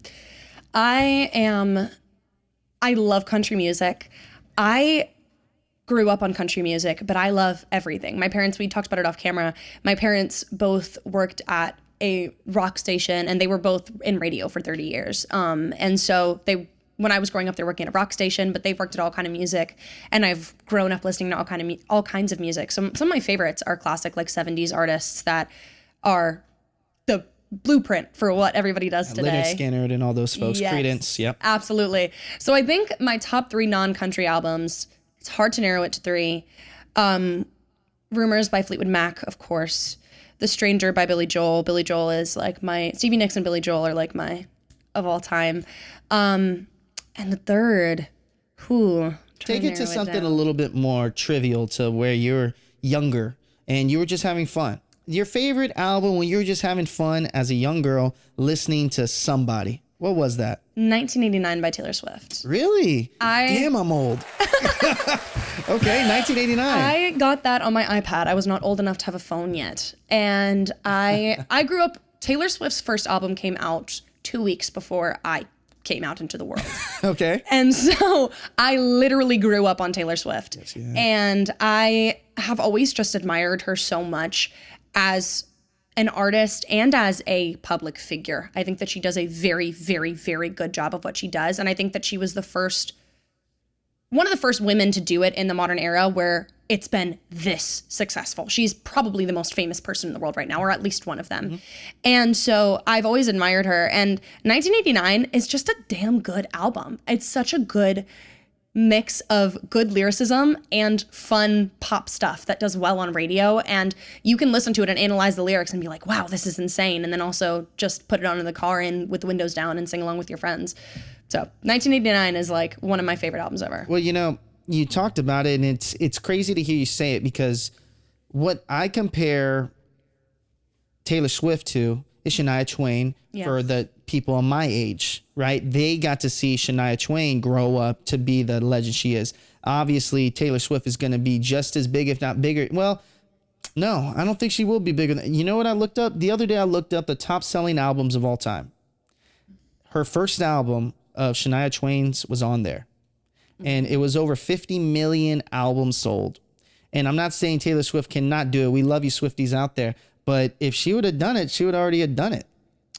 I love country music. I grew up on country music, but I love everything. My parents, we talked about it off camera. My parents both worked at a rock station and they were both in radio for 30 years. And so when I was growing up, they were working at a rock station, but they've worked at all kind of music. And I've grown up listening to all kinds of music. Some of my favorites are classic like 70s artists that are the blueprint for what everybody does today. Leonard Skinner and all those folks. Yes, Credence. Yep. Absolutely. So I think my top 3 non-country albums, it's hard to narrow it to 3. Rumors by Fleetwood Mac, of course. The Stranger by Billy Joel. Billy Joel is like Stevie Nicks and Billy Joel are like my of all time. And the third, take it to something a little bit more trivial, to where you're younger and you were just having fun. Your favorite album when you were just having fun as a young girl listening to somebody. What was that? 1989 by Taylor Swift. Really? Damn, I'm old. Okay, 1989. I got that on my iPad. I was not old enough to have a phone yet. And I grew up, Taylor Swift's first album came out 2 weeks before I came out into the world. Okay. And so I literally grew up on Taylor Swift. Yes, yeah. And I have always just admired her so much as an artist and as a public figure. I think that she does a very, very, very good job of what she does. And I think that she was one of the first women to do it in the modern era where it's been this successful. She's probably the most famous person in the world right now, or at least one of them. Mm-hmm. And so I've always admired her. And 1989 is just a damn good album. It's such a good mix of good lyricism and fun pop stuff that does well on radio. And you can listen to it and analyze the lyrics and be like, wow, this is insane. And then also just put it on in the car and with the windows down and sing along with your friends. So 1989 is like one of my favorite albums ever. Well, you talked about it, and it's crazy to hear you say it, because what I compare Taylor Swift to is Shania Twain. Yes. For the people of my age, right? They got to see Shania Twain grow up to be the legend she is. Obviously, Taylor Swift is going to be just as big, if not bigger. Well, No, I don't think she will be bigger than. You know what I looked up? The other day I looked up the top selling albums of all time. Her first album of Shania Twain's was on there. And it was over 50 million albums sold. And I'm not saying Taylor Swift cannot do it. We love you Swifties out there. But if she would have done it, she would already have done it.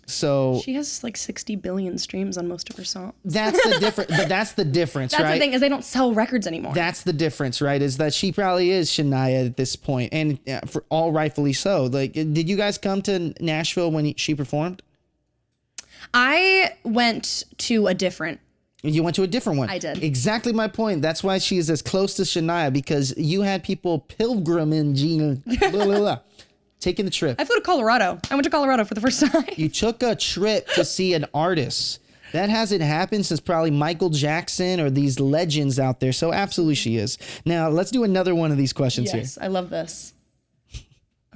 So she has like 60 billion streams on most of her songs. That's the difference. But that's the difference, that's right? The thing is they don't sell records anymore. That's the difference, right? Is that she probably is Shania at this point, and for all rightfully so. Like, did you guys come to Nashville when she performed? I went to a different. You went to a different one. I did. Exactly my point. That's why she is as close to Shania, because you had people pilgrimaging, blah, blah, blah, taking the trip. I flew to Colorado. I went to Colorado for the first time. You took a trip to see an artist. That hasn't happened since probably Michael Jackson or these legends out there. So absolutely she is. Now, let's do another one of these questions here. Yes, I love this.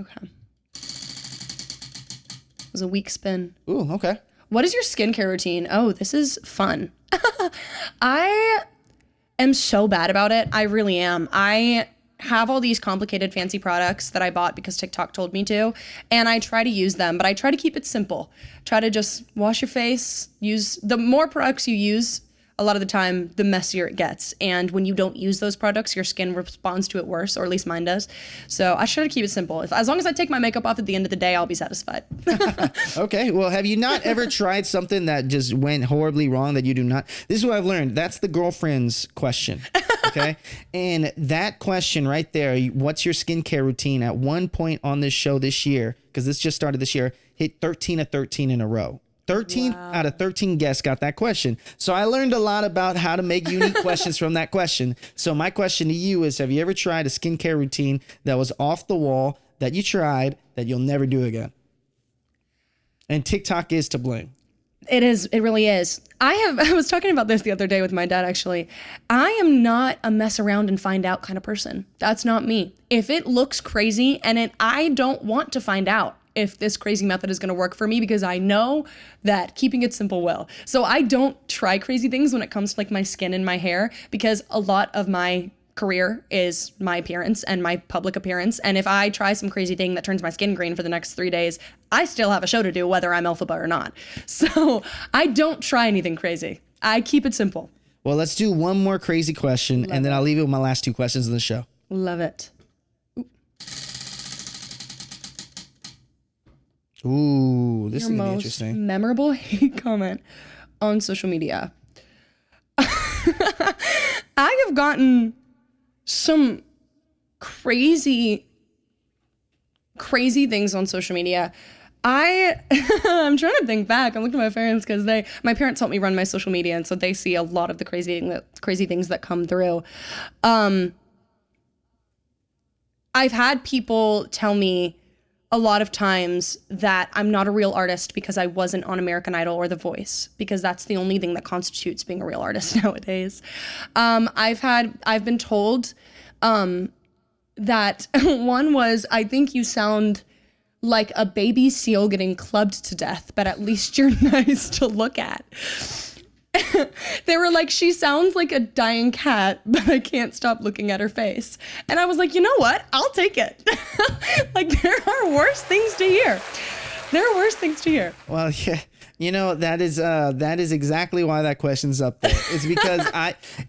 Okay. It was a weak spin. Ooh, okay. What is your skincare routine? Oh, this is fun. I am so bad about it. I really am. I have all these complicated fancy products that I bought because TikTok told me to, and I try to use them, but I try to keep it simple. Try to just wash your face, use the more products you use, a lot of the time, the messier it gets. And when you don't use those products, your skin responds to it worse, or at least mine does. So I try to keep it simple. As long as I take my makeup off at the end of the day, I'll be satisfied. Okay. Well, have you not ever tried something that just went horribly wrong that you do not? This is what I've learned. That's the girlfriend's question. Okay. And that question right there, what's your skincare routine, at one point on this show this year, because this just started this year, hit 13 of 13 in a row. 13 out of 13 guests got that question. So I learned a lot about how to make unique questions from that question. So my question to you is, have you ever tried a skincare routine that was off the wall, that you tried, that you'll never do again? And TikTok is to blame. It is. It really is. I was talking about this the other day with my dad, actually. I am not a mess around and find out kind of person. That's not me. If it looks crazy I don't want to find out if this crazy method is going to work for me, because I know that keeping it simple will. So I don't try crazy things when it comes to like my skin and my hair, because a lot of my career is my appearance and my public appearance. And if I try some crazy thing that turns my skin green for the next 3 days, I still have a show to do, whether I'm Elphaba or not. So I don't try anything crazy. I keep it simple. Well, let's do one more crazy question, and then I'll leave it with my last 2 questions of the show. Love it. Ooh, this is going to be Most interesting. memorable hate comment on social media. I have gotten some crazy things on social media. I'm trying to think back. I'm looking at my parents, because my parents help me run my social media, and so they see a lot of the crazy things that come through. I've had people tell me a lot of times that I'm not a real artist because I wasn't on American Idol or The Voice, because that's the only thing that constitutes being a real artist nowadays. I've been told that one was, I think you sound like a baby seal getting clubbed to death, but at least you're nice to look at. They were like, she sounds like a dying cat, but I can't stop looking at her face. And I was like, you know what? I'll take it. Like, there are worse things to hear. Well, yeah. You know, that is exactly why that question's up there. It's because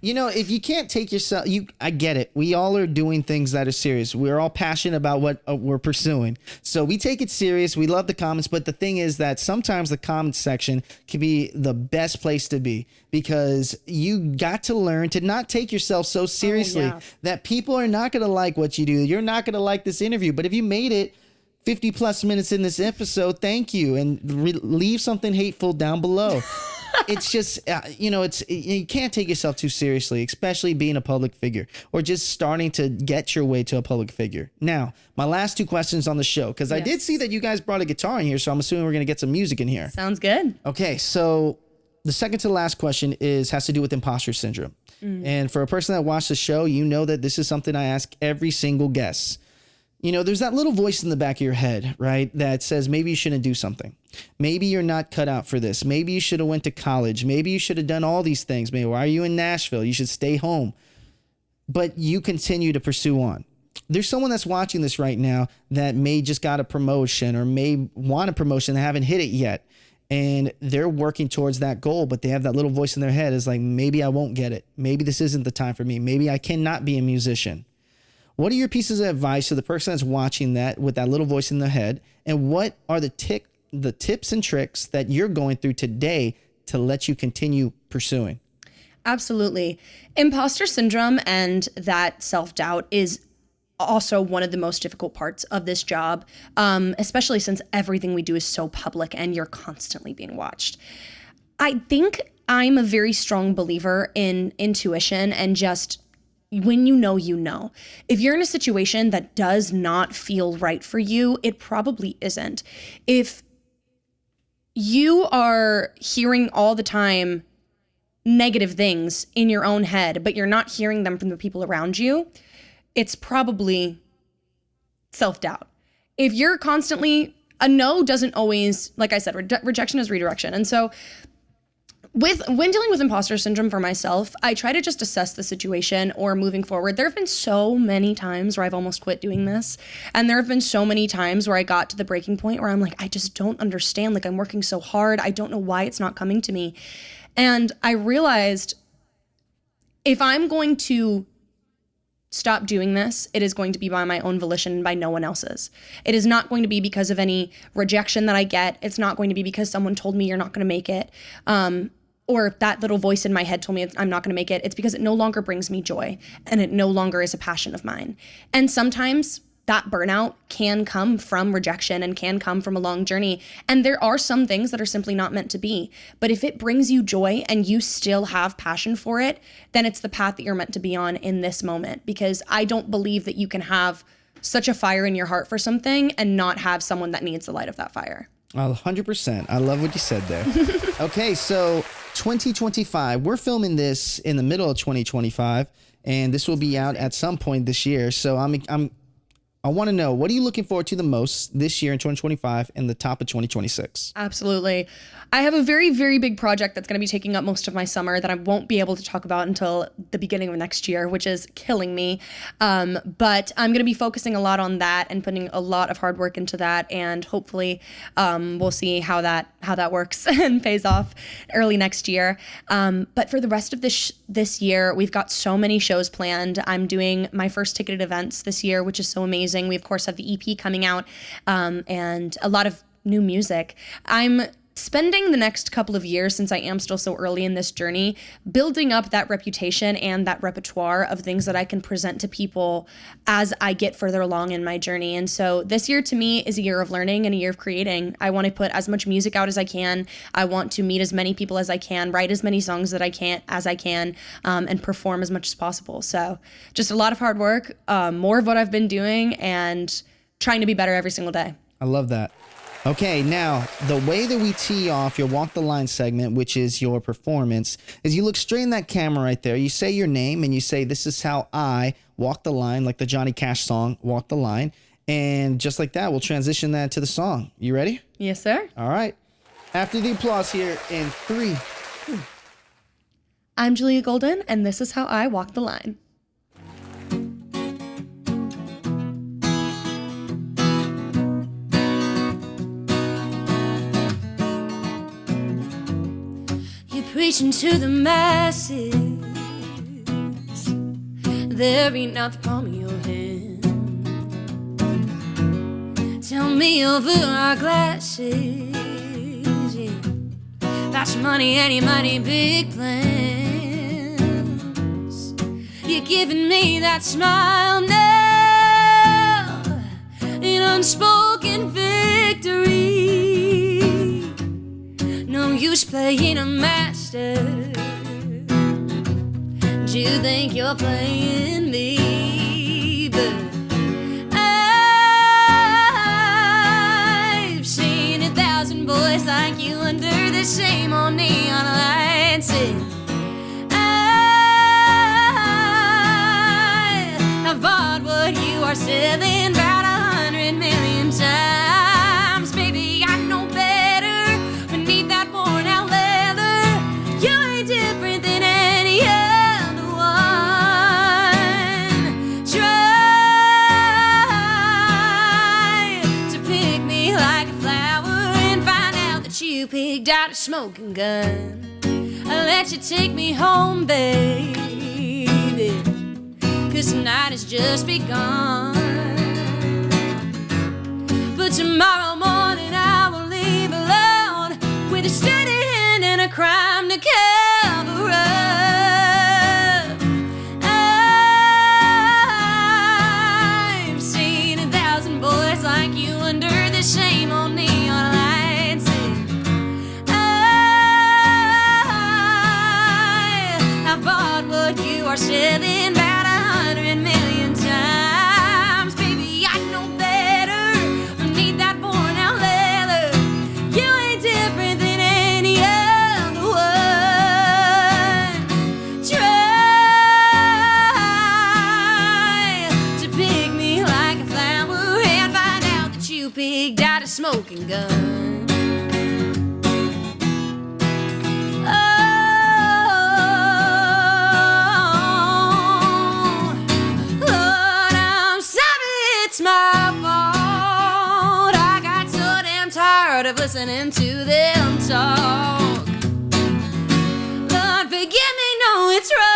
if you can't take yourself, I get it. We all are doing things that are serious. We're all passionate about what we're pursuing. So we take it serious. We love the comments. But the thing is that sometimes the comments section can be the best place to be, because you got to learn to not take yourself so seriously that people are not going to like what you do. You're not going to like this interview. But if you made it 50 plus minutes in this episode, thank you, and leave something hateful down below. It's just, you can't take yourself too seriously, especially being a public figure or just starting to get your way to a public figure. Now, my last 2 questions on the show, because I did see that you guys brought a guitar in here, so I'm assuming we're going to get some music in here. Sounds good. Okay, so the second to the last question has to do with imposter syndrome. And for a person that watched the show, you know that this is something I ask every single guest. You know, there's that little voice in the back of your head, right, that says maybe you shouldn't do something. Maybe you're not cut out for this. Maybe you should have went to college. Maybe you should have done all these things. Maybe why are you in Nashville? You should stay home. But you continue to pursue on. there's someone that's watching this right now that may just got a promotion or may want a promotion. They haven't hit it yet. And they're working towards that goal, but they have that little voice in their head is like, maybe I won't get it. Maybe this isn't the time for me. Maybe I cannot be a musician. What are your pieces of advice to the person that's watching that with that little voice in their head? And what are the tips and tricks that you're going through today to let you continue pursuing? Absolutely. Impostor syndrome and that self-doubt is also one of the most difficult parts of this job, especially since everything we do is so public and you're constantly being watched. I think I'm a very strong believer in intuition and just when you know, you know. If you're in a situation that does not feel right for you, it probably isn't. If you are hearing all the time negative things in your own head, but you're not hearing them from the people around you, it's probably self-doubt. If you're constantly, a no doesn't always, like I said, rejection is redirection. And so when dealing with imposter syndrome for myself, I try to just assess the situation or moving forward. There have been so many times where I've almost quit doing this. And there have been so many times where I got to the breaking point where I'm like, I just don't understand. Like I'm working so hard. I don't know why it's not coming to me. And I realized if I'm going to stop doing this, it is going to be by my own volition and by no one else's. It is not going to be because of any rejection that I get. It's not going to be because someone told me you're not going to make it. Or that little voice in my head told me I'm not going to make it. It's because it no longer brings me joy and it no longer is a passion of mine. And sometimes that burnout can come from rejection and can come from a long journey. And there are some things that are simply not meant to be. But if it brings you joy and you still have passion for it, then it's the path that you're meant to be on in this moment. Because I don't believe that you can have such a fire in your heart for something and not have someone that needs the light of that fire. 100%. I love what you said there. Okay, so 2025, we're filming this in the middle of 2025, and this will be out at some point this year. So I want to know, what are you looking forward to the most this year in 2025 and the top of 2026? Absolutely. I have a very, very big project that's going to be taking up most of my summer that I won't be able to talk about until the beginning of next year, which is killing me. But I'm going to be focusing a lot on that and putting a lot of hard work into that. And hopefully we'll see how that works and pays off early next year. But for the rest of this year, we've got so many shows planned. I'm doing my first ticketed events this year, which is so amazing. We, of course, have the EP coming out and a lot of new music. I'm spending the next couple of years, since I am still so early in this journey, building up that reputation and that repertoire of things that I can present to people as I get further along in my journey. And so this year to me is a year of learning and a year of creating. I want to put as much music out as I can. I want to meet as many people as I can, write as many songs that I can, and perform as much as possible. So just a lot of hard work, more of what I've been doing, and trying to be better every single day. I love that. Okay, now, the way that we tee off your Walk the Line segment, which is your performance, is you look straight in that camera right there. You say your name and you say, this is how I walk the line, like the Johnny Cash song, Walk the Line. And just like that, we'll transition that to the song. You ready? Yes, sir. All right. After the applause here in 3. I'm Julia Golden, and this is how I walk the line. Preaching to the masses, there ain't not the palm of your hand. Tell me over our glasses, yeah, about your money and your mighty big plans. You're giving me that smile now, an unspoken victory. No use playing a master. Do you think you're playing me? But I've seen 1,000 boys like you under the same old neon lights. I've bought what you are selling about 100 million times. Baby, I know better beneath that worn out leather. You ain't different than any other one. Trust pegged out a smoking gun. I'll let you take me home, baby, 'cause tonight has just begun. But tomorrow morning I will leave alone with a steady hand and a crime to cover up. I've seen 1,000 boys like you under the shame on neon lights. I've bought what you are selling about 100 million times. Baby, I know better. I need that worn out leather. You ain't different than any other one. Try to pick me like a flower and find out that you picked out a smoking gun. It's my fault. I got so damn tired of listening to them talk. Lord, forgive me, no, it's wrong.